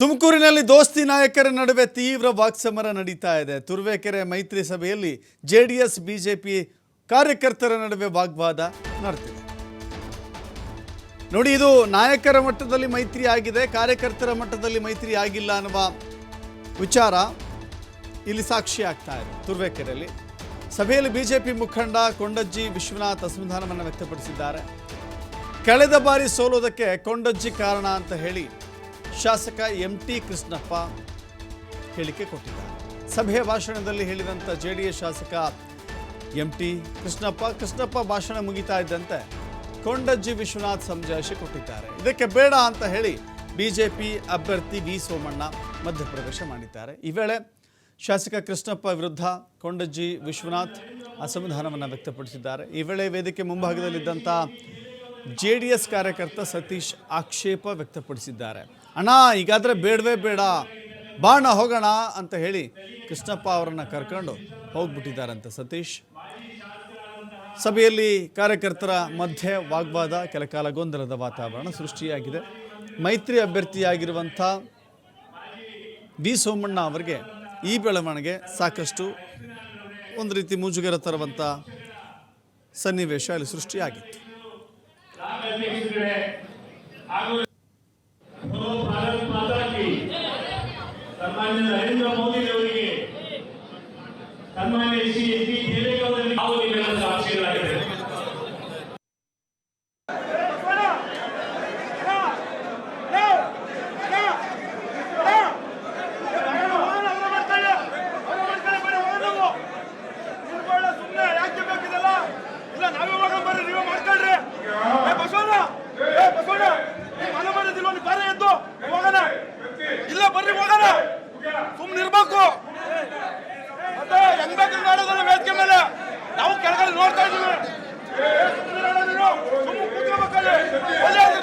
ತುಮಕೂರಿನಲ್ಲಿ ದೋಸ್ತಿ ನಾಯಕರ ನಡುವೆ ತೀವ್ರ ವಾಕ್ಸಮರ ನಡೀತಾ ಇದೆ. ತುರುವೇಕೆರೆ ಮೈತ್ರಿ ಸಭೆಯಲ್ಲಿ ಜೆಡಿಎಸ್ ಬಿಜೆಪಿ ಕಾರ್ಯಕರ್ತರ ನಡುವೆ ವಾಗ್ವಾದ ನಡೆದಿದೆ. ನೋಡಿ, ಇದು ನಾಯಕರ ಮಟ್ಟದಲ್ಲಿ ಮೈತ್ರಿ ಆಗಿದೆ, ಕಾರ್ಯಕರ್ತರ ಮಟ್ಟದಲ್ಲಿ ಮೈತ್ರಿ ಆಗಿಲ್ಲ ಅನ್ನುವ ವಿಚಾರ ಇಲ್ಲಿ ಸಾಕ್ಷಿ ಆಗ್ತಾ ಇದೆ. ತುರುವೇಕೆರೆಯಲ್ಲಿ ಸಭೆಯಲ್ಲಿ ಬಿಜೆಪಿ ಮುಖಂಡ ಕೊಂಡಜ್ಜಿ ವಿಶ್ವನಾಥ್ ಅಸಮಾಧಾನವನ್ನು ವ್ಯಕ್ತಪಡಿಸಿದ್ದಾರೆ. ಕಳೆದ ಬಾರಿ ಸೋಲೋದಕ್ಕೆ ಕೊಂಡಜ್ಜಿ ಕಾರಣ ಅಂತ ಹೇಳಿ ಶಾಸಕ MT ಕೃಷ್ಣಪ್ಪ ಹೇಳಿಕೆ ಕೊಟ್ಟಿದ್ದಾರೆ. ಸಭೆಯ ಭಾಷಣದಲ್ಲಿ ಹೇಳಿದಂಥ ಜೆಡಿಎಸ್ ಶಾಸಕ MT ಕೃಷ್ಣಪ್ಪ ಭಾಷಣ ಮುಗಿತಾ ಇದ್ದಂತೆ ಕೊಂಡಜ್ಜಿ ವಿಶ್ವನಾಥ್ ಸಮಜಾಯಿಷಿ ಕೊಟ್ಟಿದ್ದಾರೆ. ಇದಕ್ಕೆ ಬೇಡ ಅಂತ ಹೇಳಿ ಬಿಜೆಪಿ ಅಭ್ಯರ್ಥಿ ವಿ ಸೋಮಣ್ಣ ಮಧ್ಯಪ್ರವೇಶ ಮಾಡಿದ್ದಾರೆ. ಈ ವೇಳೆ ಶಾಸಕ ಕೃಷ್ಣಪ್ಪ ವಿರುದ್ಧ ಕೊಂಡಜ್ಜಿ ವಿಶ್ವನಾಥ್ ಅಸಮಾಧಾನವನ್ನು ವ್ಯಕ್ತಪಡಿಸಿದ್ದಾರೆ. ಈ ವೇಳೆ ವೇದಿಕೆ ಮುಂಭಾಗದಲ್ಲಿದ್ದಂಥ JDS ಕಾರ್ಯಕರ್ತ ಸತೀಶ್ ಆಕ್ಷೇಪ ವ್ಯಕ್ತಪಡಿಸಿದ್ದಾರೆ. ಅಣ್ಣ, ಈಗಾದರೆ ಬೇಡವೇ ಬೇಡ, ಬಾಣ ಹೋಗೋಣ ಅಂತ ಹೇಳಿ ಕೃಷ್ಣಪ್ಪ ಅವರನ್ನು ಕರ್ಕೊಂಡು ಹೋಗ್ಬಿಟ್ಟಿದ್ದಾರಂತೆ ಸತೀಶ್. ಸಭೆಯಲ್ಲಿ ಕಾರ್ಯಕರ್ತರ ಮಧ್ಯೆ ವಾಗ್ವಾದ, ಕೆಲಕಾಲ ಗೊಂದಲದ ವಾತಾವರಣ ಸೃಷ್ಟಿಯಾಗಿದೆ. ಮೈತ್ರಿ ಅಭ್ಯರ್ಥಿಯಾಗಿರುವಂಥ ವಿ ಸೋಮಣ್ಣ ಅವರಿಗೆ ಈ ಬೆಳವಣಿಗೆ ಸಾಕಷ್ಟು ಒಂದು ರೀತಿ ಮುಜುಗರ ತರುವಂಥ ಸನ್ನಿವೇಶ ಅಲ್ಲಿ ಸೃಷ್ಟಿಯಾಗಿತ್ತು. ಸನ್ಮಾನ್ಯ ನರೇಂದ್ರ ಮೋದಿ ಅವರಿಗೆ, ಸನ್ಮಾನ್ಯ ಶ್ರೀ ಎಚ್ ಡಿ ದೇವೇಗೌಡರಿಗೆ ನಾವು ನೀವೆಲ್ಲ ಸಾಕ್ಷಿಗಳಾಗಿದ್ದೇವೆ. ಇಲ್ಲ ಬರ್ರಿ ಹೋಗೋಣ, ಸುಮ್ಮನೆ ಇರ್ಬೇಕು. ಮತ್ತೆ ಹೆಂಗ್ ಮಾಡೋದಲ್ಲ ವೇದಿಕೆ ಮೇಲೆ ನಾವು ಕೆಳಗಡೆ ನೋಡ್ತಾ ಇದ್ದೀವಿ. ಸುಮ್ಮನೆ ಕೂತ್ಕೋಬೇಕಲ್ಲಿ,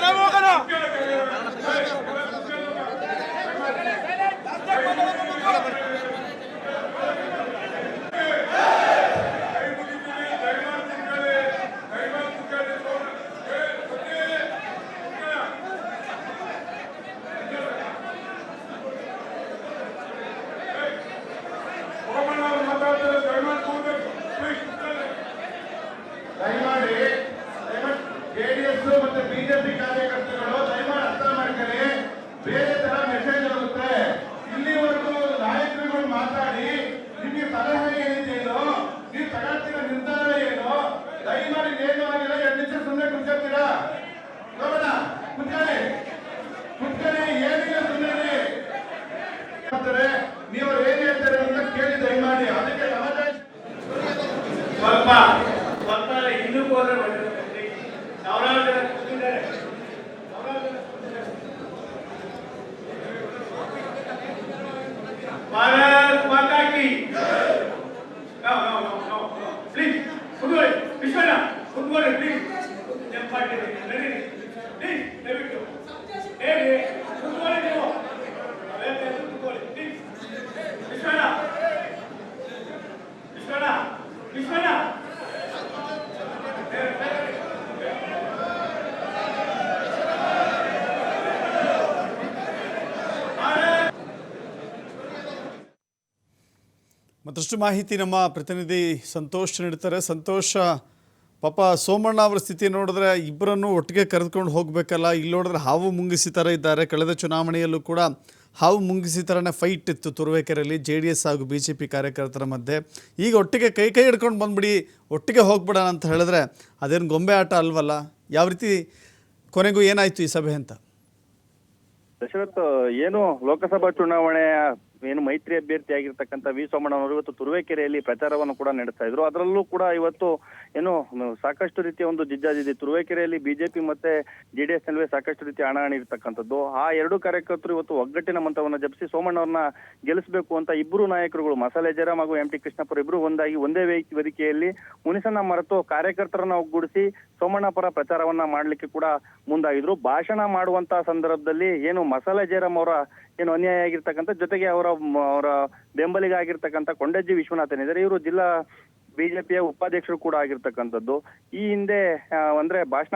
ನಾವು ಹೋಗೋಣ. ದಯಮಾಡಿ JDS ಮತ್ತು ಬಿಜೆಪಿ ಕಾರ್ಯಕರ್ತರು ದಯಮಾಡಿ ಅರ್ಥ ಮಾಡ್ಕೊಳ್ಳಿ. ಬೇರೆ ತರ ಮೆಸೇಜ್ ಹೋಗುತ್ತೆ. ಇಲ್ಲಿವರೆಗೂ ನಾಯಕರುಗಳು ಮಾತಾಡಿ ನಿಮಗೆ ಸಲಹೆ ಏನಿದೆಯೋ, ನೀವು ತಗೊಳ್ತಿರೋ ನಿರ್ಧಾರ ಏನು, ದಯಮಾಡಿ ನೇರವಾಗಿಲ್ಲ. 2 ನಿಮಿಷ ಸುಮ್ಮನೆ ಕುತ್ಕೊಳ್ತೀರಾ? ನೋಡೋಣ, ಕುತ್ಕೊಳ್ಳಿ ಏನಿಲ್ಲ, ಸುಮ್ಮನೆ ನೀವು ಏನ್ ಹೇಳ್ತಾರೆ ಅಂತ ಕೇಳಿ ದಯಮಾಡಿ. ಅದಕ್ಕೆ ಸ್ವಲ್ಪ ಹಿಂದಕ್ಕೆ ಹೋದ್ರೆ ಸಾವಿರಾರು ಜನ ಕೂತಿದ್ದಾರೆ. ಭಾರತ್ ಮಾತಾ ಕಿ. ಪ್ಲೀಸ್ ಕುತ್ಕೊಳ್ಳಿ, ವಿಶ್ವಣ್ಣ ಕುತ್ಕೊಳ್ಳಿ ಪ್ಲೀಸ್. ನಡೀರಿ ಪ್ಲೀಸ್, ದಯವಿಟ್ಟು ಹೇಳಿ ಕುತ್ಕೊಳ್ಳಿ. ನೀವು ಕುತ್ಕೊಳ್ಳಿ ಪ್ಲೀಸ್. ವಿಶ್ವಣ್ಣ ಮತ್ತಷ್ಟು ಮಾಹಿತಿ ನಮ್ಮ ಪ್ರತಿನಿಧಿ ಸಂತೋಷ್ ನೀಡ್ತಾರೆ. ಸಂತೋಷ, ಪಾಪ ಸೋಮಣ್ಣ ಅವರ ಸ್ಥಿತಿ ನೋಡಿದ್ರೆ ಇಬ್ಬರನ್ನು ಒಟ್ಟಿಗೆ ಕರೆದುಕೊಂಡು ಹೋಗಬೇಕಲ್ಲ. ಇಲ್ಲಿ ನೋಡಿದ್ರೆ ಹಾವು ಮುಂಗಿಸಿ ಥರ ಇದ್ದಾರೆ. ಕಳೆದ ಚುನಾವಣೆಯಲ್ಲೂ ಕೂಡ ಹಾವು ಮುಂಗಿಸಿ ಥರನೇ ಫೈಟ್ ಇತ್ತು ತುರುವೇಕೆರೆಯಲ್ಲಿ JDS ಹಾಗೂ BJP ಕಾರ್ಯಕರ್ತರ ಮಧ್ಯೆ. ಈಗ ಒಟ್ಟಿಗೆ ಕೈ ಹಿಡ್ಕೊಂಡು ಬಂದ್ಬಿಡಿ, ಒಟ್ಟಿಗೆ ಹೋಗ್ಬಿಡೋಣ ಅಂತ ಹೇಳಿದ್ರೆ ಅದೇನು ಗೊಂಬೆ ಆಟ ಅಲ್ವಲ್ಲ. ಯಾವ ರೀತಿ ಕೊನೆಗೂ ಏನಾಯಿತು ಈ ಸಭೆ ಅಂತ? ದಶರಥ್, ಏನು ಲೋಕಸಭಾ ಚುನಾವಣೆಯ ಏನು ಮೈತ್ರಿ ಅಭ್ಯರ್ಥಿ ಆಗಿರ್ತಕ್ಕಂಥ ವಿ ಸೋಮಣ್ಣ ಅವರು ಇವತ್ತು ತುರುವೇಕೆರೆಯಲ್ಲಿ ಪ್ರಚಾರವನ್ನು ಕೂಡ ನಡೆಸ್ತಾ ಇದ್ರು. ಅದರಲ್ಲೂ ಕೂಡ ಇವತ್ತು ಏನು ಸಾಕಷ್ಟು ರೀತಿಯ ಒಂದು ಜಿಜ್ಜಾಜಿದೆ. ತುರುವೇಕೆರೆಯಲ್ಲಿ ಬಿಜೆಪಿ ಮತ್ತೆ JDS ನಡುವೆ ಸಾಕಷ್ಟು ರೀತಿಯ ಹಣಾಹಣಿ ಇರ್ತಕ್ಕಂಥದ್ದು. ಆ ಎರಡು ಕಾರ್ಯಕರ್ತರು ಇವತ್ತು ಒಗ್ಗಟ್ಟಿನ ಮಂತ್ರವನ್ನ ಜಪಿಸಿ ಸೋಮಣ್ಣ ಅವ್ರನ್ನ ಗೆಲ್ಲಿಸಬೇಕು ಅಂತ ಇಬ್ಬರು ನಾಯಕರುಗಳು, ಮಸಾಲೆ ಜಯರಾಮ್ ಹಾಗೂ MT ಕೃಷ್ಣಪ್ಪ ಇಬ್ರು ಒಂದಾಗಿ ಒಂದೇ ವೇದಿಕೆಯಲ್ಲಿ ಮುನಿಸನ್ನ ಮರೆತು ಕಾರ್ಯಕರ್ತರನ್ನ ಒಗ್ಗೂಡಿಸಿ ಸೋಮಣ್ಣ ಪರ ಪ್ರಚಾರವನ್ನ ಮಾಡ್ಲಿಕ್ಕೆ ಕೂಡ ಮುಂದಾಗಿದ್ರು. ಭಾಷಣ ಮಾಡುವಂತ ಸಂದರ್ಭದಲ್ಲಿ ಏನು ಮಸಾಲೆ ಜಯರಾಮ್ ಅವರ ಏನು ಅನ್ಯಾಯ ಆಗಿರ್ತಕ್ಕಂಥ ಜೊತೆಗೆ ಅವರ ಬೆಂಬಲಿಗ ಆಗಿರ್ತಕ್ಕಂಥ ಕೊಂಡಜ್ಜಿ ವಿಶ್ವನಾಥ್ ಏನಿದ್ದಾರೆ, ಇವರು ಜಿಲ್ಲಾ ಬಿಜೆಪಿಯ ಉಪಾಧ್ಯಕ್ಷರು ಕೂಡ ಆಗಿರ್ತಕ್ಕಂಥದ್ದು. ಈ ಹಿಂದೆ ಅಂದ್ರೆ ಭಾಷಣ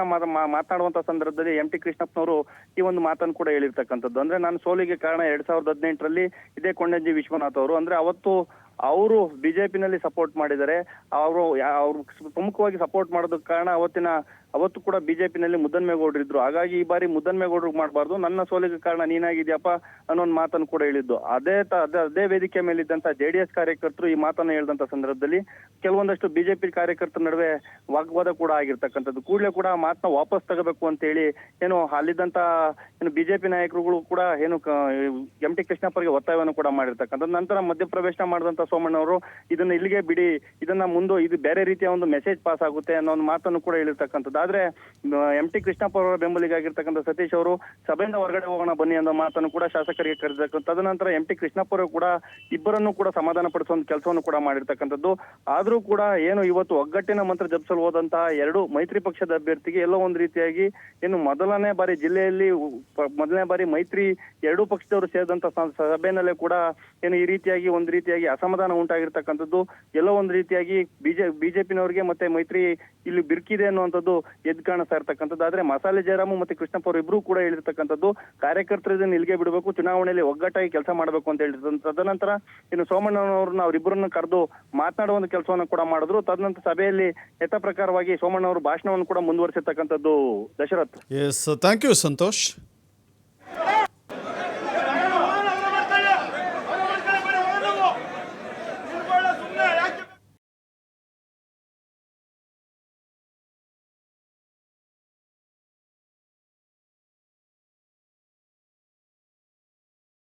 ಮಾತನಾಡುವಂತ ಸಂದರ್ಭದಲ್ಲಿ MT ಕೃಷ್ಣಪ್ಪನವರು ಈ ಒಂದು ಮಾತನ್ನು ಕೂಡ ಹೇಳಿರ್ತಕ್ಕಂಥದ್ದು. ಅಂದ್ರೆ ನಾನು ಸೋಲಿಗೆ ಕಾರಣ 2018ರಲ್ಲಿ ಇದೇ ಕೊಂಡಜ್ಜಿ ವಿಶ್ವನಾಥ್ ಅವರು. ಅಂದ್ರೆ ಅವತ್ತು ಅವರು ಬಿಜೆಪಿನಲ್ಲಿ ಸಪೋರ್ಟ್ ಮಾಡಿದ್ದಾರೆ. ಅವರು ಪ್ರಮುಖವಾಗಿ ಸಪೋರ್ಟ್ ಮಾಡೋದಕ್ಕೆ ಕಾರಣ ಅವತ್ತು ಕೂಡ ಬಿಜೆಪಿನಲ್ಲಿ ಮುದ್ದನ್ಮೇಗೌಡರು ಇದ್ರು. ಹಾಗಾಗಿ ಈ ಬಾರಿ ಮುದ್ದನ್ಮೇಗೌಡರು ಮಾಡಬಾರ್ದು, ನನ್ನ ಸೋಲಿಗೆ ಕಾರಣ ನೀನಾಗಿದ್ಯಪ್ಪ ಅನ್ನೋ ಒಂದು ಮಾತನ್ನು ಕೂಡ ಹೇಳಿದ್ದು. ಅದೇ ವೇದಿಕೆ ಮೇಲಿದ್ದಂತ JDS ಕಾರ್ಯಕರ್ತರು ಈ ಮಾತನ್ನು ಹೇಳಿದಂತ ಸಂದರ್ಭದಲ್ಲಿ ಕೆಲವೊಂದಷ್ಟು ಬಿಜೆಪಿ ಕಾರ್ಯಕರ್ತರ ನಡುವೆ ವಾಗ್ವಾದ ಕೂಡ ಆಗಿರ್ತಕ್ಕಂಥದ್ದು. ಕೂಡಲೇ ಕೂಡ ಮಾತನ್ನ ವಾಪಸ್ ತಗೋಬೇಕು ಅಂತ ಹೇಳಿ ಅಲ್ಲಿದ್ದಂತ ಬಿಜೆಪಿ ನಾಯಕರುಗಳು ಕೂಡ MT ಕೃಷ್ಣಪ್ಪರಿಗೆ ಒತ್ತಾಯವನ್ನು ಕೂಡ ಮಾಡಿರ್ತಕ್ಕಂಥದ್ದು. ನಂತರ ಮಧ್ಯಪ್ರವೇಶ ಮಾಡಿದಂತ ಸೋಮಣ್ಣವರು ಇದನ್ನ ಇಲ್ಲಿಗೆ ಬಿಡಿ, ಇದನ್ನ ಇದು ಬೇರೆ ರೀತಿಯ ಒಂದು ಮೆಸೇಜ್ ಪಾಸ್ ಆಗುತ್ತೆ ಅನ್ನೋ ಒಂದು ಮಾತನ್ನು ಕೂಡ ಹೇಳಿರ್ತಕ್ಕಂಥದ್ದು. ಆದ್ರೆ MT ಕೃಷ್ಣಪ್ಪ ಅವರ ಬೆಂಬಲಿಗಾಗಿರ್ತಕ್ಕಂಥ ಸತೀಶ್ ಅವರು ಸಭೆಯಿಂದ ಹೊರಗಡೆ ಹೋಗೋಣ ಬನ್ನಿ ಅನ್ನೋ ಮಾತನ್ನು ಕೂಡ ಶಾಸಕರಿಗೆ ಕರೆದಿರ್ತಕ್ಕಂಥ. ತದನಂತರ MT ಕೃಷ್ಣಪ್ಪ ಅವರು ಕೂಡ ಇಬ್ಬರನ್ನು ಕೂಡ ಸಮಾಧಾನ ಪಡಿಸುವ ಕೆಲಸವನ್ನು ಕೂಡ ಮಾಡಿರ್ತಕ್ಕಂಥದ್ದು. ಆದ್ರೂ ಕೂಡ ಇವತ್ತು ಒಗ್ಗಟ್ಟಿನ ಮಂತ್ರ ಜಪಿಸಲು ಹೋದಂತಹ ಎರಡು ಮೈತ್ರಿ ಪಕ್ಷದ ಅಭ್ಯರ್ಥಿಗೆ ಎಲ್ಲೋ ಒಂದು ರೀತಿಯಾಗಿ ಮೊದಲನೇ ಬಾರಿ ಜಿಲ್ಲೆಯಲ್ಲಿ ಮೊದಲನೇ ಬಾರಿ ಮೈತ್ರಿ ಎರಡೂ ಪಕ್ಷದವರು ಸೇರಿದಂತ ಸಭೆಯಲ್ಲೇ ಕೂಡ ಈ ರೀತಿಯಾಗಿ ಒಂದು ರೀತಿಯಾಗಿ ಅಸಮಾಧಾನ ಉಂಟಾಗಿರ್ತಕ್ಕಂಥದ್ದು. ಎಲ್ಲೋ ಒಂದು ರೀತಿಯಾಗಿ ಬಿಜೆಪಿನವರಿಗೆ ಮತ್ತೆ ಮೈತ್ರಿ ಇಲ್ಲಿ ಬಿರುಕಿದೆ ಅನ್ನುವಂಥದ್ದು ಎದ್ದು ಕಾಣಿಸ್ತಾ ಇರ್ತಕ್ಕಂಥದ್ದು. ಆದ್ರೆ ಮಸಾಲೆ ಜಯರಾಮು ಮತ್ತೆ ಕೃಷ್ಣಪ್ಪ ಅವರು ಇಬ್ರು ಕೂಡ ಹೇಳಿರ್ತಕ್ಕಂಥದ್ದು ಕಾರ್ಯಕರ್ತರು ಇದನ್ನ ಇಲ್ಲಿಗೆ ಬಿಡಬೇಕು, ಚುನಾವಣೆಯಲ್ಲಿ ಒಗ್ಗಟ್ಟಾಗಿ ಕೆಲಸ ಮಾಡಬೇಕು ಅಂತ ಹೇಳಿರ್ತಕ್ಕಂಥ. ತದನಂತರ ಸೋಮಣ್ಣನವ್ರನ್ನ ಅವರಿಬ್ಬರನ್ನ ಕರೆದು ಮಾತನಾಡುವ ಒಂದು ಕೆಲಸವನ್ನು ಕೂಡ ಮಾಡಿದ್ರು. ತದನಂತರ ಸಭೆಯಲ್ಲಿ ಯಥಾ ಪ್ರಕಾರವಾಗಿ ಸೋಮಣ್ಣವರು ಭಾಷಣವನ್ನು ಕೂಡ ಮುಂದುವರಿಸಿರ್ತಕ್ಕಂಥದ್ದು. Dasharath. Yes, thank you Santosh.